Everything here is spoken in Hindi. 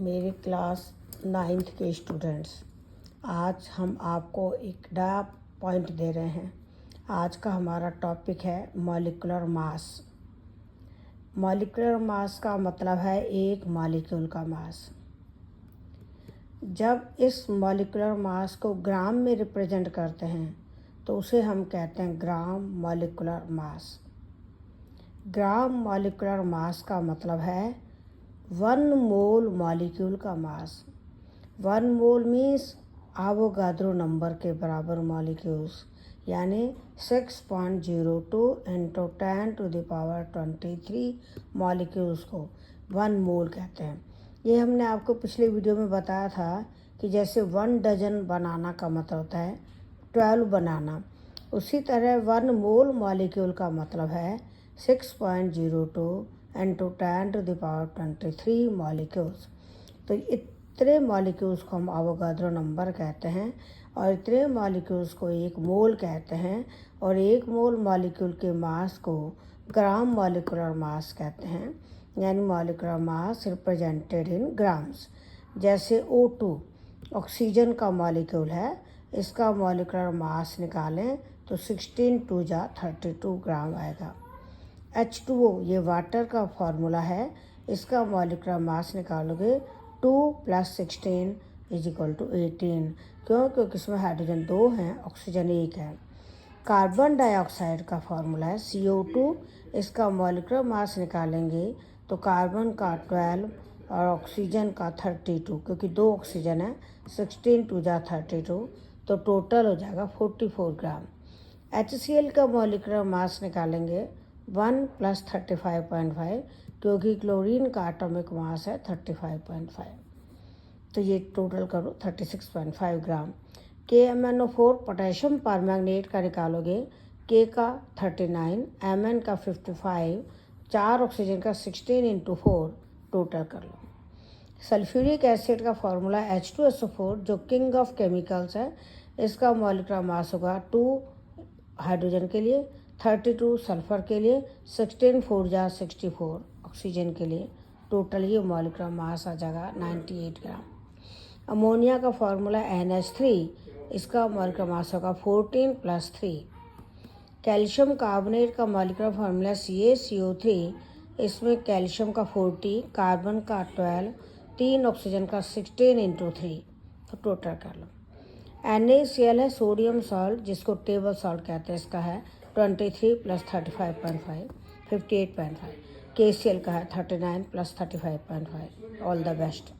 मेरे क्लास 9th के स्टूडेंट्स, आज हम आपको एक नया पॉइंट दे रहे हैं। आज का हमारा टॉपिक है मॉलिक्यूलर मास। मॉलिक्यूलर मास का मतलब है एक मॉलिक्यूल का मास। जब इस मॉलिक्यूलर मास को ग्राम में रिप्रेजेंट करते हैं तो उसे हम कहते हैं gram molecular mass. Gram molecular mass का मतलब है 1 मोल मॉलिक्यूल का मास। 1 मोल मीन्स आवोगाद्रो नंबर के बराबर मॉलिक्यूल्स, यानी 6.02 × 10⁻23 मॉलिक्यूल्स को 1 मोल कहते हैं। ये हमने आपको पिछले वीडियो में बताया था कि जैसे 1 डजन बनाना का मतलब होता है 12 बनाना, उसी तरह 1 मोल मॉलिक्यूल का मतलब है 6.02 × 10⁻23 मॉलिक्यूल्स। तो इतने मॉलिक्यूल्स को हम आवोगाद्रो नंबर कहते हैं और इतने मॉलिक्यूल्स को एक मोल कहते हैं, और एक मोल मॉलिक्यूल के मास को ग्राम मॉलिक्यूलर मास कहते हैं, यानी molecular mass represented in grams. जैसे O2 ऑक्सीजन का मॉलिक्यूल है, इसका मॉलिक्यूलर मास निकालें तो 16 × 32 ग्राम आएगा। H2O ये वाटर का फॉर्मूला है, इसका मॉलिक्यूलर मास निकालोगे 2 + 16 = 18। क्यों? क्योंकि इसमें हाइड्रोजन 2 हैं, ऑक्सीजन 1 है। कार्बन डाइऑक्साइड का फॉर्मूला है CO2, इसका मॉलिक्यूलर मास निकालेंगे तो कार्बन का 12 और ऑक्सीजन का 32, क्योंकि 2 ऑक्सीजन है, 16 × 32 तो टोटल हो जाएगा 44 ग्राम। HCl का मॉलिक्यूलर मास निकालेंगे 1 + 35.5, क्योंकि क्लोरीन का एटॉमिक मास है 35.5, तो ये टोटल करो 36.5 ग्राम। KMnO4 पोटेशियम परमैंगनेट का निकालोगे, K का 39, Mn का 55, 4 ऑक्सीजन का 16 × 4 टोटल कर लो। सल्फ्यूरिक एसिड का फॉर्मूला H2SO4 जो किंग ऑफ केमिकल्स है, इसका मॉलिक्यूलर मास होगा 2 हाइड्रोजन के लिए, 32 सल्फर के लिए, 16 4 × 64 ऑक्सीजन के लिए, टोटल ये मॉलिक्यूलर मास आ जाएगा 98 ग्राम। अमोनिया का फॉर्मूला NH3, इसका मॉलिक्यूलर मास होगा 14 + 3। कैल्शियम कार्बोनेट का मॉलिक्यूलर फॉर्मूला CaCO3, इसमें कैल्शियम का 40, कार्बन का 12, 3 ऑक्सीजन का 16 × 3, तो टोटल कर लो। NaCl है सोडियम सॉल्ट, जिसको टेबल सॉल्ट कहते हैं, इसका है 23 + 35.5 58.5। KCl का है 39 + 35.5। All the best.